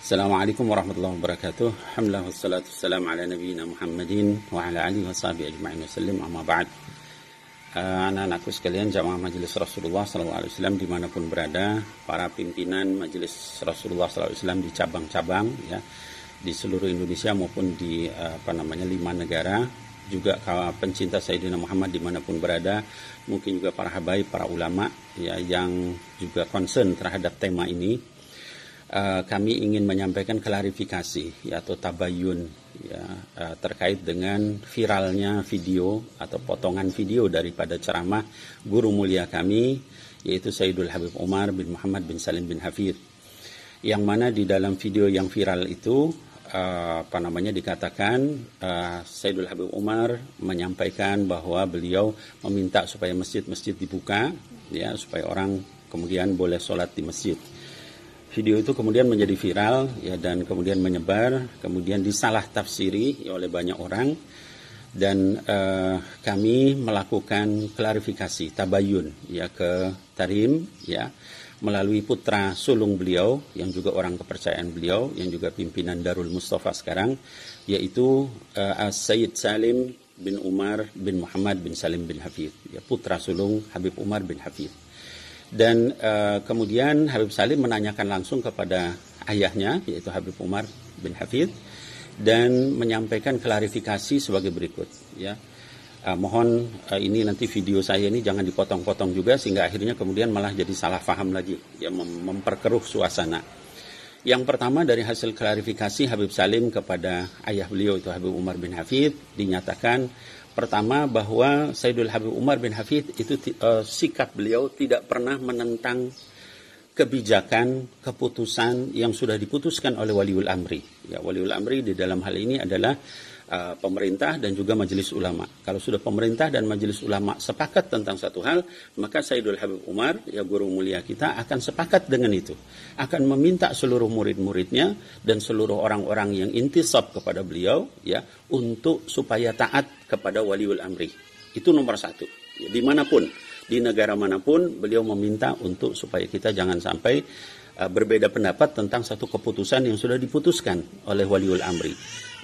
Assalamualaikum warahmatullahi wabarakatuh. Alhamdulillah wassalatu wassalamu ala nabiyyina Muhammadin wa ala alihi washabihi ajma'in wasallim, amma ba'd. Anak-anakku sekalian, jamaah majelis Rasulullah SAW dimanapun berada, para pimpinan majelis Rasulullah SAW di cabang-cabang ya, di seluruh Indonesia maupun di 5 negara, juga pencinta Sayyidina Muhammad dimanapun berada, mungkin juga para habaib, para ulama ya, yang juga concern terhadap tema ini. Kami ingin menyampaikan klarifikasi ya, atau tabayun ya, terkait dengan viralnya video atau potongan video daripada ceramah guru mulia kami, yaitu Sayyidul Habib Umar bin Muhammad bin Salim bin Hafidh, yang mana di dalam video yang viral itu dikatakan Sayyidul Habib Umar menyampaikan bahwa beliau meminta supaya masjid-masjid dibuka ya, supaya orang kemudian boleh sholat di masjid. Video itu kemudian menjadi viral ya, dan kemudian menyebar, kemudian disalah tafsiri ya, oleh banyak orang, dan kami melakukan klarifikasi tabayun ya ke Tarim ya, melalui putra sulung beliau yang juga orang kepercayaan beliau, yang juga pimpinan Darul Mustafa sekarang, yaitu Sayyid Salim bin Umar bin Muhammad bin Salim bin Hafidh ya, putra sulung Habib Umar bin Hafidh. Dan kemudian Habib Salim menanyakan langsung kepada ayahnya, yaitu Habib Umar bin Hafidh, dan menyampaikan klarifikasi sebagai berikut ya. Mohon ini nanti video saya ini jangan dipotong-potong juga, sehingga akhirnya kemudian malah jadi salah paham lagi ya, memperkeruh suasana. Yang pertama, dari hasil klarifikasi Habib Salim kepada ayah beliau, itu Habib Umar bin Hafidh, dinyatakan pertama bahwa Sayyidul Habib Umar bin Hafidh itu sikap beliau tidak pernah menentang kebijakan, keputusan yang sudah diputuskan oleh Waliul Amri. Ya, Waliul Amri di dalam hal ini adalah pemerintah dan juga majelis ulama. Kalau sudah pemerintah dan majelis ulama sepakat tentang satu hal, maka Sayyidul Habib Umar, ya guru mulia kita, akan sepakat dengan itu. Akan meminta seluruh murid-muridnya dan seluruh orang-orang yang intisab kepada beliau ya, untuk supaya taat kepada Waliul Amri. Itu nomor satu. Ya, dimanapun, di negara manapun, beliau meminta untuk supaya kita jangan sampai berbeda pendapat tentang satu keputusan yang sudah diputuskan oleh Waliul Amri.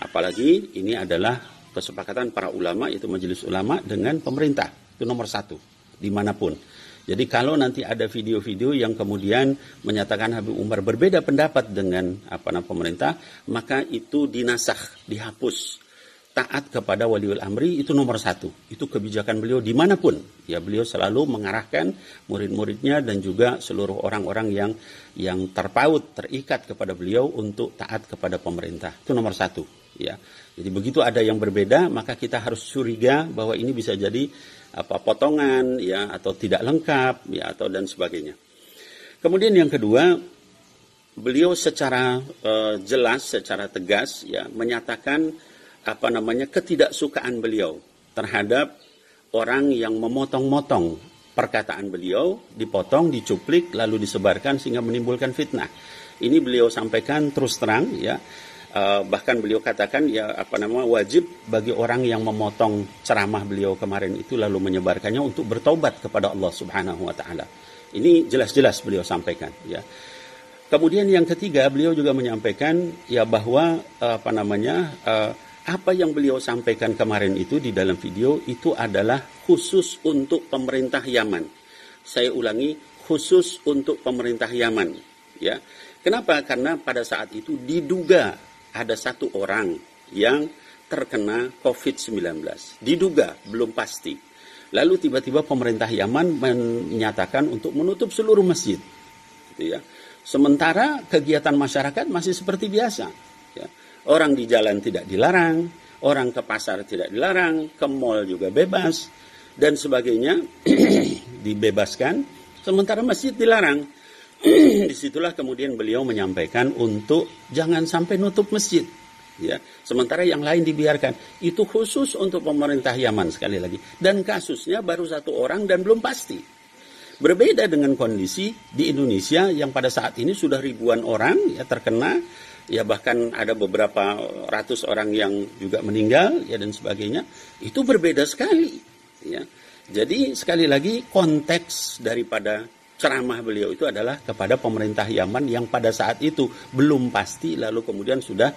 Apalagi ini adalah kesepakatan para ulama, yaitu majelis ulama dengan pemerintah. Itu nomor satu, dimanapun. Jadi kalau nanti ada video-video yang kemudian menyatakan Habib Umar berbeda pendapat dengan pemerintah, maka itu dinasakh, dihapus. Taat kepada Waliul Amri itu nomor satu. Itu kebijakan beliau dimanapun. Ya, beliau selalu mengarahkan murid-muridnya dan juga seluruh orang-orang yang terpaut, terikat kepada beliau untuk taat kepada pemerintah. Itu nomor satu. Ya, jadi begitu ada yang berbeda, maka kita harus curiga bahwa ini bisa jadi potongan ya, atau tidak lengkap ya, atau dan sebagainya. Kemudian yang kedua, beliau secara jelas, secara tegas ya, menyatakan ketidaksukaan beliau terhadap orang yang memotong-motong perkataan beliau, dipotong, dicuplik, lalu disebarkan sehingga menimbulkan fitnah. Ini beliau sampaikan terus terang ya. Bahkan beliau katakan ya wajib bagi orang yang memotong ceramah beliau kemarin itu lalu menyebarkannya untuk bertaubat kepada Allah Subhanahu wa taala. Ini jelas-jelas beliau sampaikan ya. Kemudian yang ketiga, beliau juga menyampaikan ya bahwa apa yang beliau sampaikan kemarin itu di dalam video itu adalah khusus untuk pemerintah Yaman. Saya ulangi, khusus untuk pemerintah Yaman ya. Kenapa? Karena pada saat itu diduga ada satu orang yang terkena COVID-19. Diduga, belum pasti. Lalu tiba-tiba pemerintah Yaman menyatakan untuk menutup seluruh masjid. Gitu ya. Sementara kegiatan masyarakat masih seperti biasa. Ya. Orang di jalan tidak dilarang, orang ke pasar tidak dilarang, ke mall juga bebas, dan sebagainya dibebaskan, sementara masjid dilarang. Disitulah kemudian beliau menyampaikan untuk jangan sampai nutup masjid ya, sementara yang lain dibiarkan. Itu khusus untuk pemerintah Yaman, sekali lagi, dan kasusnya baru satu orang dan belum pasti. Berbeda dengan kondisi di Indonesia yang pada saat ini sudah ribuan orang ya terkena ya, bahkan ada beberapa ratus orang yang juga meninggal ya, dan sebagainya. Itu berbeda sekali ya. Jadi sekali lagi konteks daripada ceramah beliau itu adalah kepada pemerintah Yaman yang pada saat itu belum pasti, lalu kemudian sudah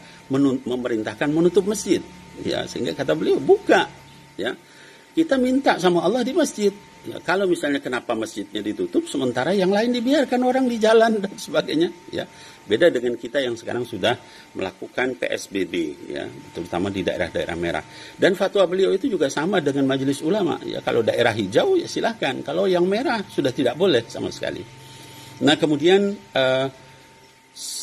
memerintahkan menutup masjid. Ya, sehingga kata beliau, buka. Ya, kita minta sama Allah di masjid. Ya, kalau misalnya kenapa masjidnya ditutup sementara yang lain dibiarkan orang di jalan dan sebagainya, ya. Beda dengan kita yang sekarang sudah melakukan PSBB, ya, terutama di daerah-daerah merah. Dan fatwa beliau itu juga sama dengan majelis ulama, ya. Kalau daerah hijau ya silahkan, kalau yang merah sudah tidak boleh sama sekali. Nah, kemudian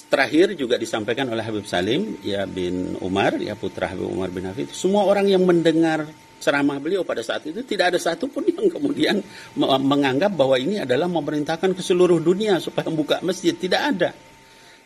terakhir juga disampaikan oleh Habib Salim ya bin Umar, ya putra Habib Umar bin Hafid. Semua orang yang mendengar ceramah beliau pada saat itu tidak ada satupun yang kemudian menganggap bahwa ini adalah memerintahkan ke seluruh dunia supaya membuka masjid. Tidak ada.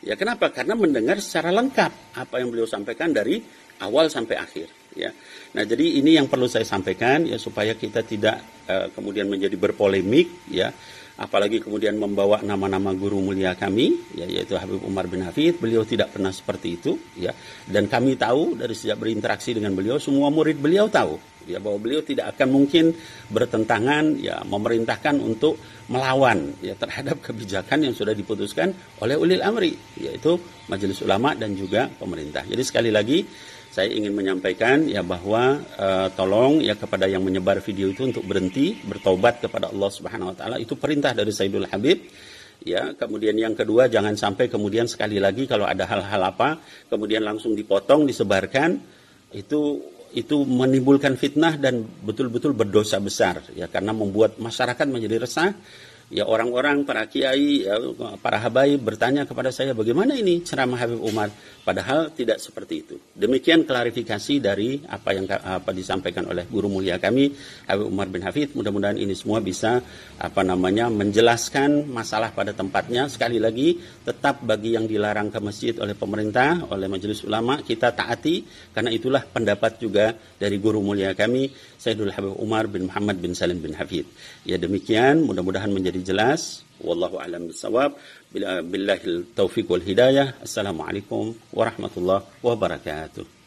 Ya, kenapa? Karena mendengar secara lengkap apa yang beliau sampaikan dari awal sampai akhir. Ya. Nah, jadi ini yang perlu saya sampaikan ya supaya kita tidak kemudian menjadi berpolemik, ya. Apalagi kemudian membawa nama-nama guru mulia kami, ya, yaitu Habib Umar bin Hafid. Beliau tidak pernah seperti itu, ya. Dan kami tahu dari sejak berinteraksi dengan beliau, semua murid beliau tahu, ya, bahwa beliau tidak akan mungkin bertentangan, ya, memerintahkan untuk melawan, ya, terhadap kebijakan yang sudah diputuskan oleh ulil amri, yaitu majelis ulama dan juga pemerintah. Jadi sekali lagi saya ingin menyampaikan ya bahwa tolong ya kepada yang menyebar video itu untuk berhenti, bertobat kepada Allah Subhanahu wa taala. Itu perintah dari Sayyidul Habib. Ya, kemudian yang kedua, jangan sampai kemudian sekali lagi kalau ada hal-hal apa kemudian langsung dipotong, disebarkan, itu menimbulkan fitnah dan betul-betul berdosa besar, ya, karena membuat masyarakat menjadi resah. Ya, orang-orang, para kiai, ya, para habaib bertanya kepada saya, bagaimana ini ceramah Habib Umar? Padahal tidak seperti itu. Demikian klarifikasi dari apa yang disampaikan oleh guru mulia kami, Habib Umar bin Hafid. Mudah-mudahan ini semua bisa menjelaskan masalah pada tempatnya. Sekali lagi, tetap bagi yang dilarang ke masjid oleh pemerintah, oleh majelis ulama, kita taati, karena itulah pendapat juga dari guru mulia kami, Sayyidul Habib Umar bin Muhammad bin Salim bin Hafid. Ya, demikian, mudah-mudahan menjadi jelas. Wallahu a'lam bishawab. Billahil taufiq wal hidayah. Assalamualaikum warahmatullahi wabarakatuh.